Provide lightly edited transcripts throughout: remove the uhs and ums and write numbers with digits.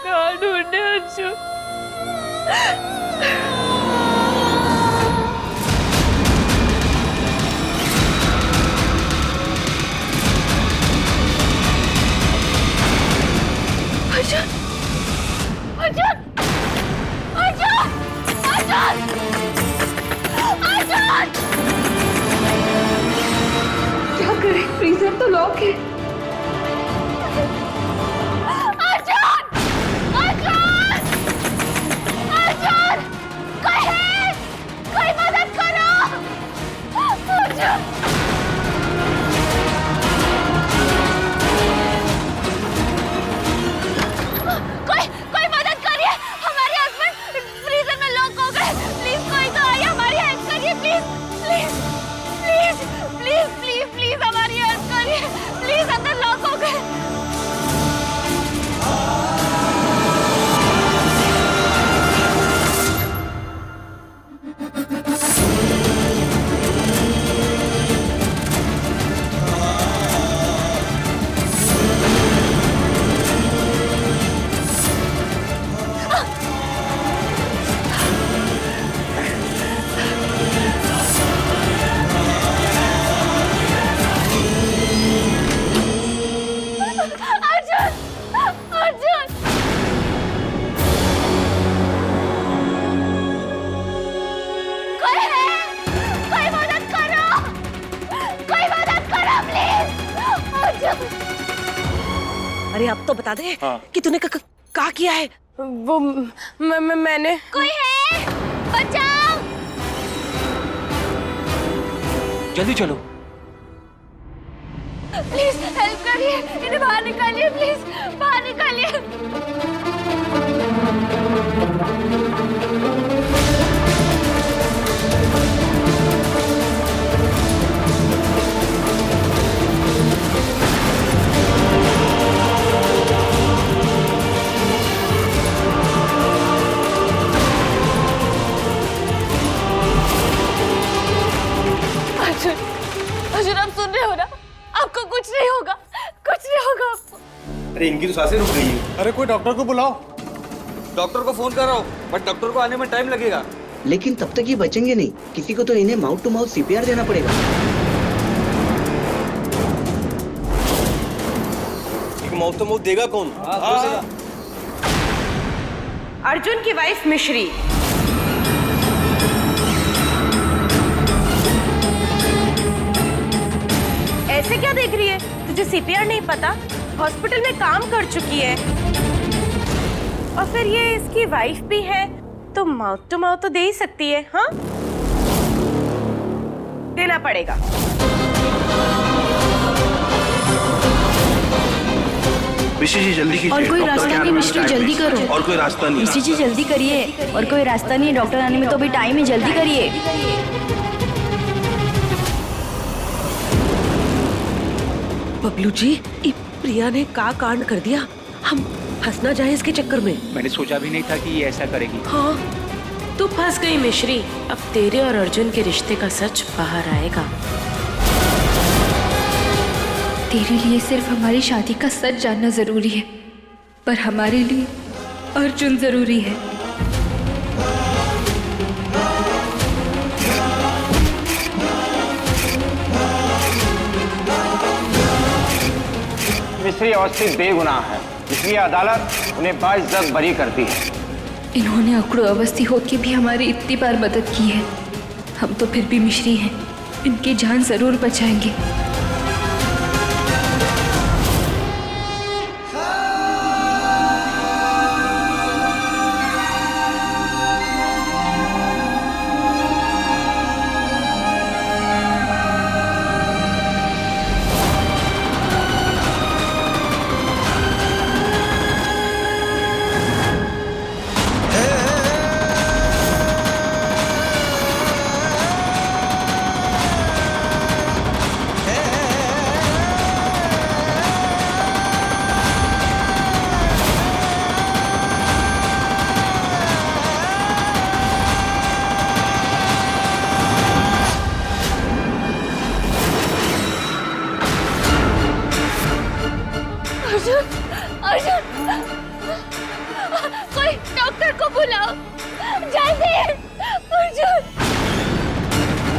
कहाँ ढूंढे अर्जुन? अर्जुन! अर्जुन! अर्जुन! अर्जुन! अर्जुन! क्या करें? फ्रीजर तो लॉक है। अर्जुन! अर्जुन! अर्जुन! कोई है? कोई मदद करो! अर्जुन! कोई मदद करिए! हमारे हस्बैंड फ्रीजर में लॉक हो गए। प्लीज कोई तो आइए, हमारी हेल्प करिए please. Please please please please please हमारी हेल्प करिए। प्लीज अंदर लॉक हो गए। अरे अब तो बता दे कि तूने क्या किया है? वो मैंने। कोई है? बचाओ! जल्दी चलो। प्लीज हेल्प करिए, इन्हें बाहर निकालिए, प्लीज बाहर निकालिए। अर्जुन, आप सुन रहे हो ना? आपको कुछ नहीं होगा, कुछ नहीं होगा आपको। अरे इनकी तो सांसें रुक गई है। अरे कोई डॉक्टर को बुलाओ। डॉक्टर को फोन कर रहा हूँ, बट डॉक्टर को आने में टाइम लगेगा। लेकिन तब तक ये बचेंगे नहीं, किसी को तो इन्हें माउथ टू माउथ सीपीआर देना पड़ेगा। माउथ टू माउथ देगा कौन? अर्जुन की वाइफ मिश्री। ऐसे क्या देख रही है? तुझे सीपीआर नहीं पता? हॉस्पिटल में काम कर चुकी है और फिर ये इसकी वाइफ भी है, तो माउथ टू माउथ तो दे ही सकती है। हाँ, देना पड़ेगा। मिश्री जी जल्दी कीजिए। और कोई रास्ता नहीं मिश्री, जल्दी करो। और कोई रास्ता नहीं। मिश्री जी जल्दी करिए। और कोई रास्ता नहीं, डॉक्टर आने में तो अभी टाइम है, जल्दी करिए। बबलू जी, प्रिया ने का कांड कर दिया। हम फंस ना जाए इसके चक्कर में। मैंने सोचा भी नहीं था कि ये ऐसा करेगी। हाँ, तू फंस गई मिश्री। अब तेरे और अर्जुन के रिश्ते का सच बाहर आएगा। तेरे लिए सिर्फ हमारी शादी का सच जानना जरूरी है, पर हमारे लिए अर्जुन जरूरी है। मिश्री अवस्थी बेगुनाह है, इसलिए अदालत उन्हें बाइज्जत बरी करती है। इन्होंने अकड़ू अवस्थी होकर भी हमारी इतनी बार मदद की है, हम तो फिर भी मिश्री हैं, इनकी जान जरूर बचाएंगे।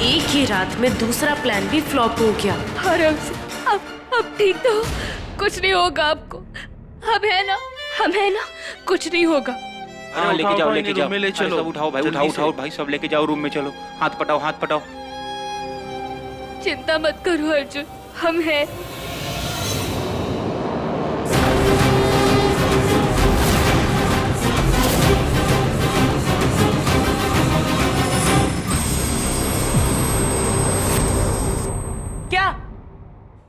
एक ही रात में दूसरा प्लान भी फ्लॉप हो गया। आराम से, अब ठीक तो हो, कुछ नहीं होगा आपको। हम है ना, कुछ नहीं होगा। हाँ लेके जाओ ले अरे चलो, सब उठाओ भाई, जल्दी उठाओ से। भाई, सब लेके जाओ रूम में, चलो हाथ पटाओ। चिंता मत करो अर्जुन, हम हैं। क्या?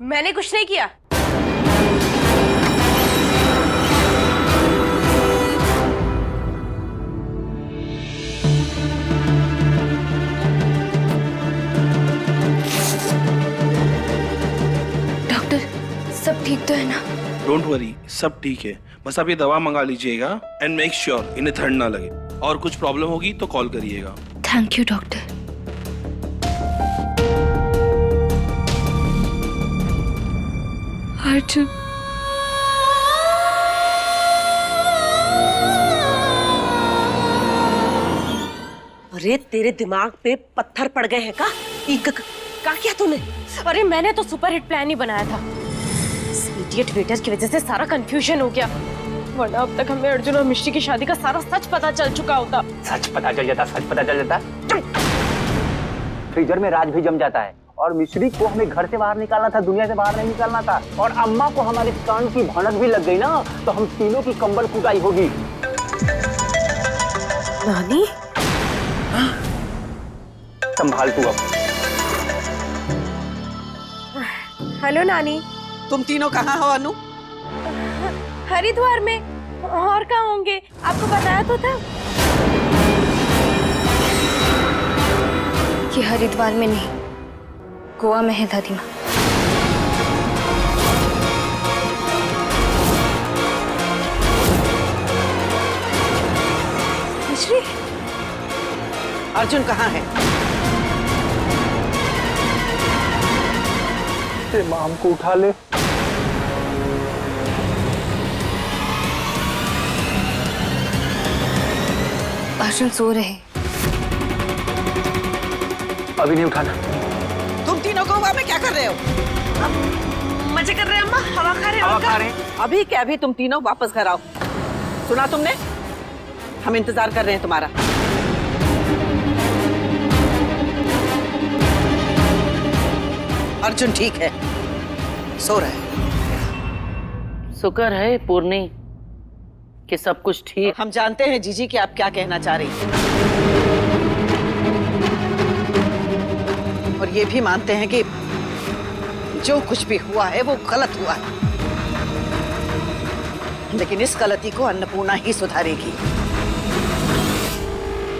मैंने कुछ नहीं किया। डॉक्टर, सब ठीक तो है ना? डोंट वरी, सब ठीक है। बस आप ये दवा मंगा लीजिएगा एंड मेक श्योर इन्हें ठंड ना लगे। और कुछ प्रॉब्लम होगी तो कॉल करिएगा। Thank you doctor. अर्जुन, अरे तेरे दिमाग पे पत्थर पड़ गए हैं का? का किया तूने? अरे मैंने तो सुपर हिट प्लान ही बनाया था। इस इडियट वेटर की वजह से सारा कंफ्यूजन हो गया, वरना अब तक हमें अर्जुन और मिश्री की शादी का सारा सच पता चल चुका होता। सच पता चल जाता। फ्रीजर में राज भी जम जाता है। और मिश्री को हमें घर से बाहर निकालना था, दुनिया से बाहर नहीं निकालना था। और अम्मा को हमारे कान की भनक भी लग गई ना, तो हम तीनों की कंबल कुटाई होगी। नानी, संभाल तू अब। हेलो नानी। तुम तीनों कहाँ हो अनु? हरिद्वार में। और कहाँ होंगे? आपको बताया तो था। ये हरिद्वार में नहीं, गोवा में है दादी माँ। मिश्री, अर्जुन कहाँ है? माँ हमको उठा ले। अर्जुन सो रहे। अभी नहीं उठाना। तुम तीनों गोवा में क्या कर रहे हो? मजे कर रहे हैं अम्मा, हवा खा रहे हैं। हवा खा रहे हैं। अभी क्या, अभी तुम तीनों वापस घर आओ। सुना तुमने? हम इंतजार कर रहे हैं तुम्हारा। अर्जुन ठीक है, सो रहा है। शुक्र है पूर्णी कि सब कुछ ठीक। हम जानते हैं जीजी कि आप क्या कहना चाह रही हैं, और ये भी मानते हैं कि जो कुछ भी हुआ है वो गलत हुआ है, लेकिन इस गलती को अन्नपूर्णा ही सुधारेगी।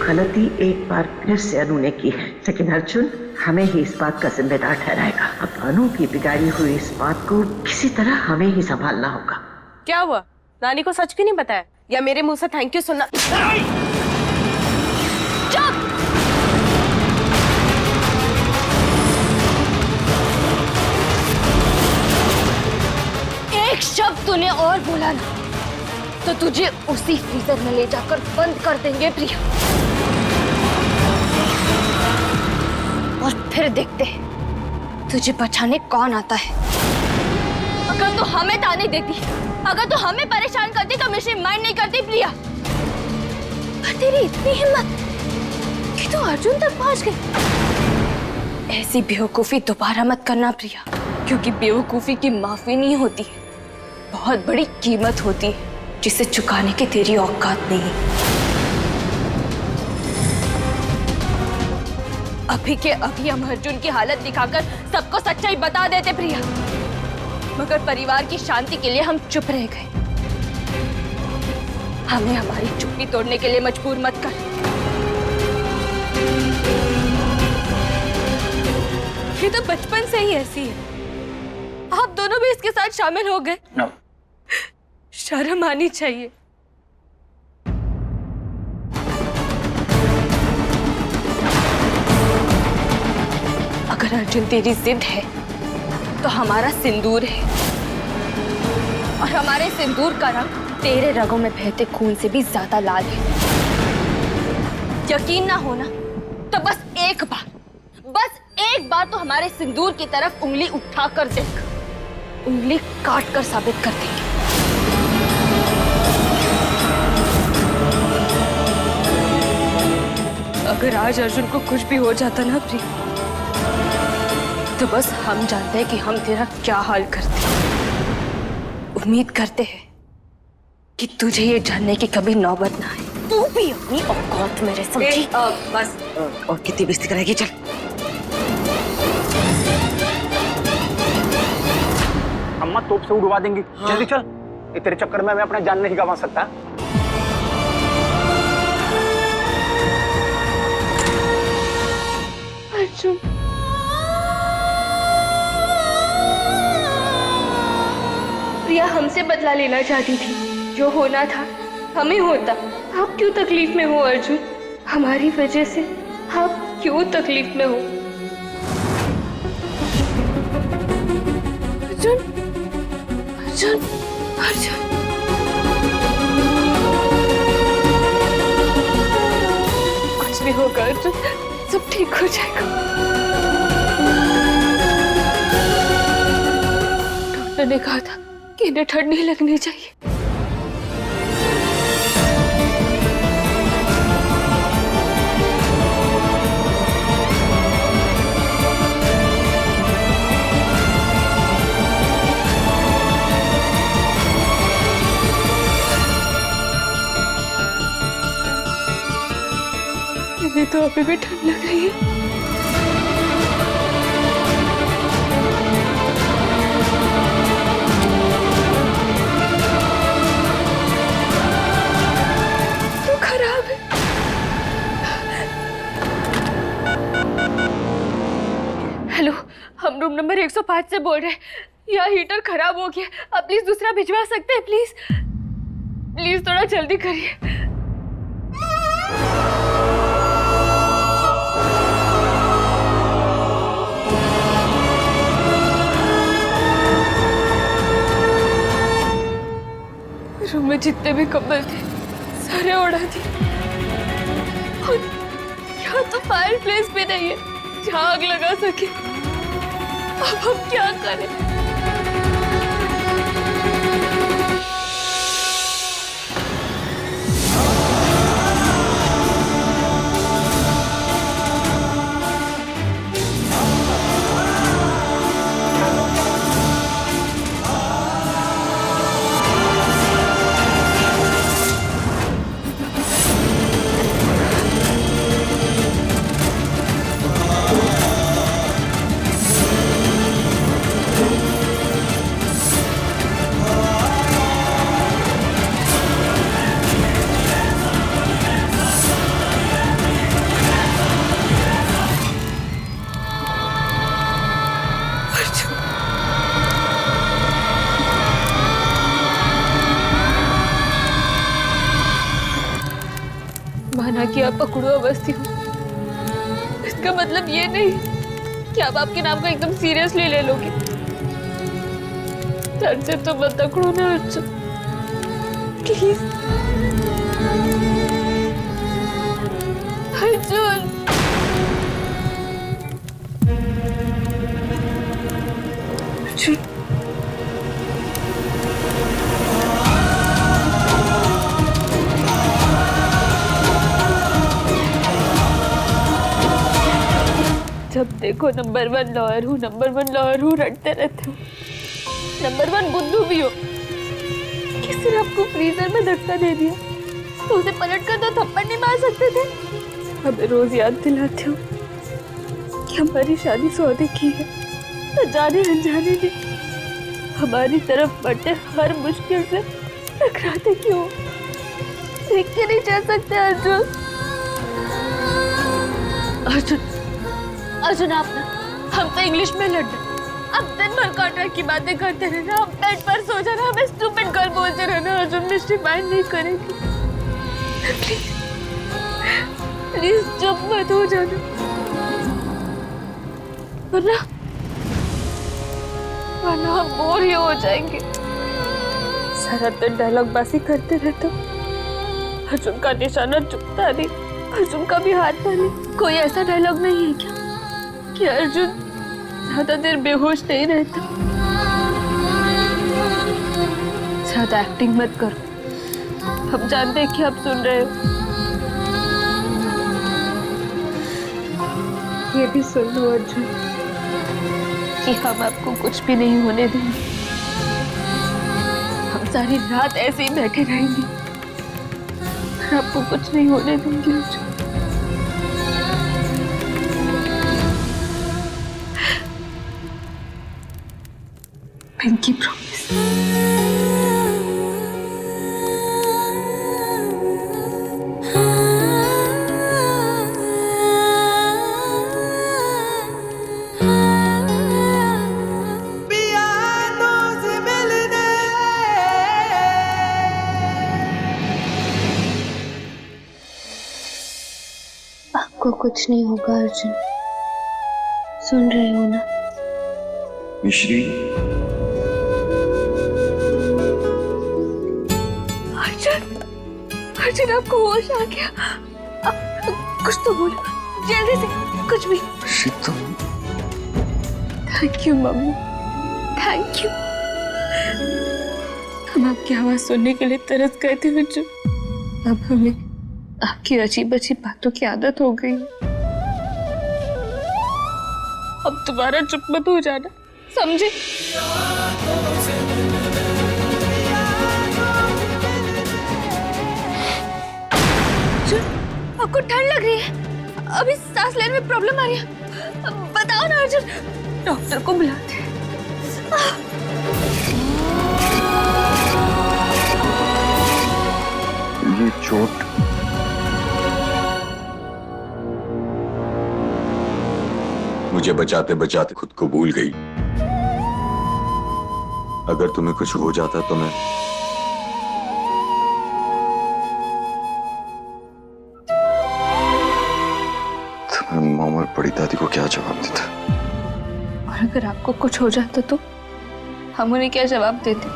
गलती एक बार फिर से अनु ने की है, लेकिन अर्जुन हमें ही इस बात का जिम्मेदार ठहराएगा। अब अनु की बिगाड़ी हुई इस बात को किसी तरह हमें ही संभालना होगा। क्या हुआ? नानी को सच क्यों नहीं बताया? या मेरे मुंह से थैंक यू सुनना? चुप! एक शब्द तूने और बोला ना तो तुझे उसी फ्रीजर में ले जाकर बंद कर देंगे प्रिया, और फिर देखते हैं तुझे बचाने कौन आता है। अगर तू हमें ताने देती, अगर तू हमें परेशान करती तो मिश्री माइंड नहीं करती प्रिया। पर तेरी इतनी हिम्मत कि तू अर्जुन तक पहुंच गई। ऐसी बेवकूफी दोबारा मत करना प्रिया, क्योंकि बेवकूफी की माफी नहीं होती, बहुत बड़ी कीमत होती है जिसे चुकाने की तेरी औकात नहीं। अभी के अभी हम अर्जुन की हालत दिखाकर सबको सच्चाई बता देते प्रिया, मगर परिवार की शांति के लिए हम चुप रह गए। हमें हमारी चुप्पी तोड़ने के लिए मजबूर मत कर। ये तो बचपन से ही ऐसी है, आप दोनों भी इसके साथ शामिल हो गए। no. शर्म आनी चाहिए। अगर अर्जुन तेरी जिद है तो हमारा सिंदूर है, और हमारे सिंदूर का रंग तेरे रगों में बहते खून से भी ज्यादा लाल है। यकीन ना होना तो बस एक बार बस एक बार तो हमारे सिंदूर की तरफ उंगली उठा कर देख, उंगली काट कर साबित कर देंगे। अगर आज अर्जुन को कुछ भी हो जाता ना प्री, तो बस हम जानते हैं कि हम तेरा क्या हाल करते। उम्मीद करते हैं कि तुझे ये जानने की कभी नौबत ना आए। तू भी अपनी औकात में रह, समझी? बस और कितनी बेइज्जती करेगी, चल। अम्मा तोप से उड़वा देंगी। जल्दी चल, ये तेरे चक्कर में मैं अपना जान नहीं गंवा सकता। अर्जुन, प्रिया हमसे बदला लेना चाहती थी, जो होना था हमें होता। आप क्यों तकलीफ में हो अर्जुन? हमारी वजह से आप क्यों तकलीफ में हो? अर्जुन, अर्जुन, अर्जुन। कुछ नहीं होगा अर्जुन, सब ठीक हो जाएगा। डॉक्टर ने कहा था कि इन्हें ठंड नहीं लगनी चाहिए। इन्हें तो अभी भी ठंड लग रही है। तो खराब है। हेलो, हम रूम नंबर 105 से बोल रहे हैं। यहाँ हीटर खराब हो गया, आप प्लीज दूसरा भिजवा सकते हैं? प्लीज प्लीज थोड़ा जल्दी करिए। रूम में जितने भी कंबल थे सारे उड़ा दिए, और यहाँ तो फायर प्लेस भी नहीं है जहाँ आग लगा सके। अब हम क्या करें? माना कि आप पकड़ो अवस्थी हो, इसका मतलब ये नहीं कि आप आपके नाम को एकदम सीरियसली ले लोगे। डर से तो मत पकड़ो ना अर्जुन, प्लीज। अर्जुन, अर्जुन, जब देखो नंबर 1 लॉयर हूँ, नंबर 1 लॉयर हूँ रटते रहते हो। नंबर 1 बुद्धू भी हो। किसी ने आपको फ्रीजर में धक्का दे दिया तो उसे पलट कर तो थप्पड़ नहीं मार सकते थे? हमें रोज याद दिलाते हो कि हमारी शादी सौदे की है, तो जाने अनजाने ने हमारी तरफ बढ़ते हर मुश्किल से टकराते क्यों? देख के नहीं चल सकते अर्जुन? अर्जुन, अर्जुन आप ना हमसे इंग्लिश में लड़ना, अब दिन भर कॉन्ट्रैक्ट की बातें करते रहना, हम बेड पर सो जाना, हमें स्टूपिड गर्ल बोलते रहना। अर्जुन मिस्ट्री माइंड नहीं करेगी, प्लीज प्लीज चुप मत हो जाना, वरना हम बोर ही हो जाएंगे। सारा दिन डायलॉग बाजी करते रहते हो। अर्जुन का निशाना चुकता नहीं, अर्जुन का भी हाथ नहीं। कोई ऐसा डायलॉग नहीं है क्या कि अर्जुन ज्यादा देर बेहोश नहीं रहता। ज्यादा एक्टिंग मत करो, हम जानते हैं कि आप सुन रहे हो। ये भी सुन लो अर्जुन कि हम आपको कुछ भी नहीं होने देंगे। हम सारी रात ऐसे ही बैठे रहेंगे और आपको कुछ नहीं होने देंगे अर्जुन। Pinky promise. आपको कुछ नहीं होगा अर्जुन, सुन रहे हो ना? मिश्री, अर्जुन आपको होश आ गया? कुछ तो बोलो जल्दी से, कुछ भी। Thank you mummy, thank you. हम आपकी आवाज सुनने के लिए तरस गए थे अर्जुन। अब हमें आपकी अजीब अजीब बातों की आदत हो गई। अब दोबारा चुप मत हो जाना, समझे? आपको ठंड लग रही है, अभी सांस लेने में प्रॉब्लम आ रही है, बताओ ना अर्जुन, डॉक्टर को बुलाते हैं। ये चोट मुझे बचाते बचाते खुद को भूल गई। अगर तुम्हें कुछ हो जाता तो मैं मॉम और बड़ी दादी को क्या जवाब देता? और अगर आपको कुछ हो जाता तो हम उन्हें क्या जवाब देते?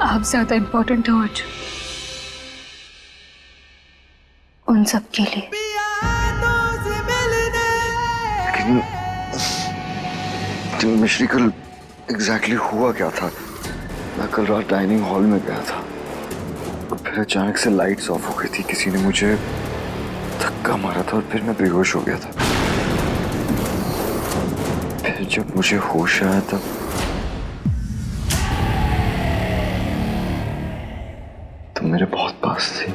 आप ज्यादा इंपॉर्टेंट हो अर्जुन, उन सब के लिए। लेकिन मिश्री, कल एग्जैक्टली हुआ क्या था? मैं कल रात डाइनिंग हॉल में गया था, फिर अचानक से लाइट्स ऑफ हो गई थी, किसी ने मुझे धक्का मारा था और फिर मैं बेहोश हो गया था। फिर जब मुझे होश आया तब मेरे बहुत पास थी।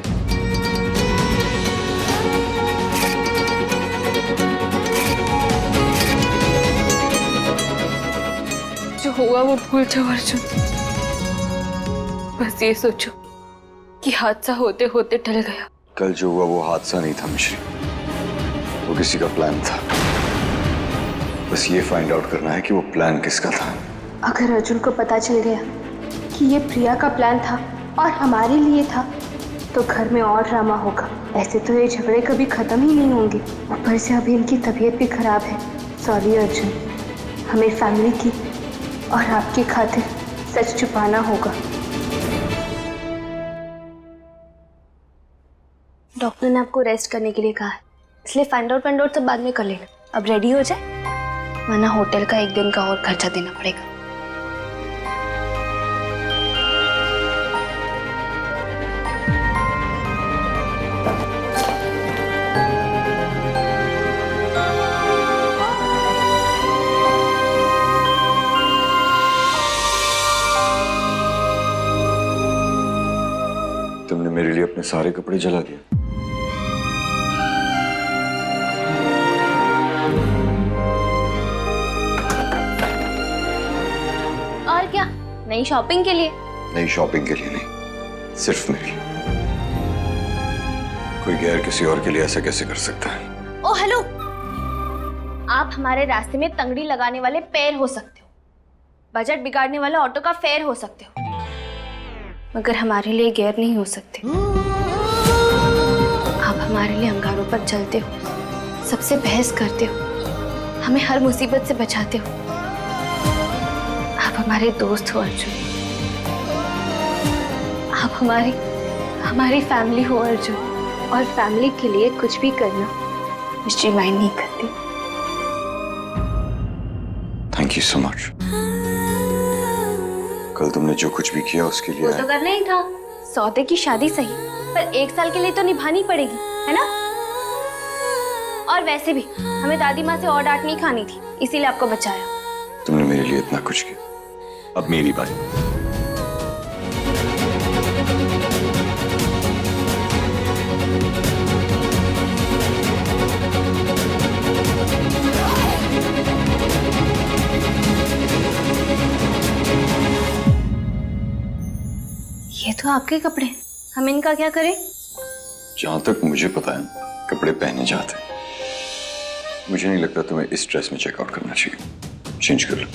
जो हुआ वो भूल जाओ अर्जुन, बस ये सोचो कि हादसा होते होते टल गया। कल जो हुआ वो हादसा नहीं था मिश्री, वो किसी का प्लान था। बस ये फाइंड आउट करना है कि वो प्लान किसका था। अगर अर्जुन को पता चल गया कि ये प्रिया का प्लान था और हमारे लिए था, तो घर में और ड्रामा होगा। ऐसे तो ये झगड़े कभी खत्म ही नहीं होंगे। ऊपर से अभी इनकी तबीयत भी खराब है। सॉरी अर्जुन, हमें फैमिली की और आपकी खातिर सच छुपाना होगा। डॉक्टर ने आपको रेस्ट करने के लिए कहा है, इसलिए फाइंड आउट सब बाद में कर लेना। अब रेडी हो जाए, वरना होटल का एक दिन का और खर्चा देना पड़ेगा। तुमने मेरे लिए अपने सारे कपड़े जला दिए। और क्या, नई शॉपिंग के लिए? नई शॉपिंग के लिए नहीं, सिर्फ मेरे लिए। कोई गैर किसी और के लिए ऐसा कैसे कर सकता है? ओ हेलो, आप हमारे रास्ते में तंगड़ी लगाने वाले पैर हो सकते हो, बजट बिगाड़ने वाला ऑटो का फेयर हो सकते हो, मगर हमारे लिए गैर नहीं हो सकते। आप हमारे लिए अंगारों पर चलते हो, सबसे बहस करते हो, हमें हर मुसीबत से बचाते हो। आप हमारे दोस्त हो अर्जुन, आप हमारी फैमिली हो अर्जुन, और फैमिली के लिए कुछ भी करना मिश्री माइंड नहीं करती। Thank you so much. कल तुमने जो कुछ भी किया उसके लिए वो तो करना ही था। सौदे की शादी सही, पर 1 साल के लिए तो निभानी पड़ेगी, है ना? और वैसे भी हमें दादी माँ से और डांट नहीं खानी थी, इसीलिए आपको बचाया। तुमने मेरे लिए इतना कुछ किया, अब मेरी बारी। ये तो आपके कपड़े, हम इनका क्या करें? जहां तक मुझे पता है कपड़े पहने जाते हैं। मुझे नहीं लगता तुम्हें इस ड्रेस में चेकआउट करना चाहिए। चेंज कर लो।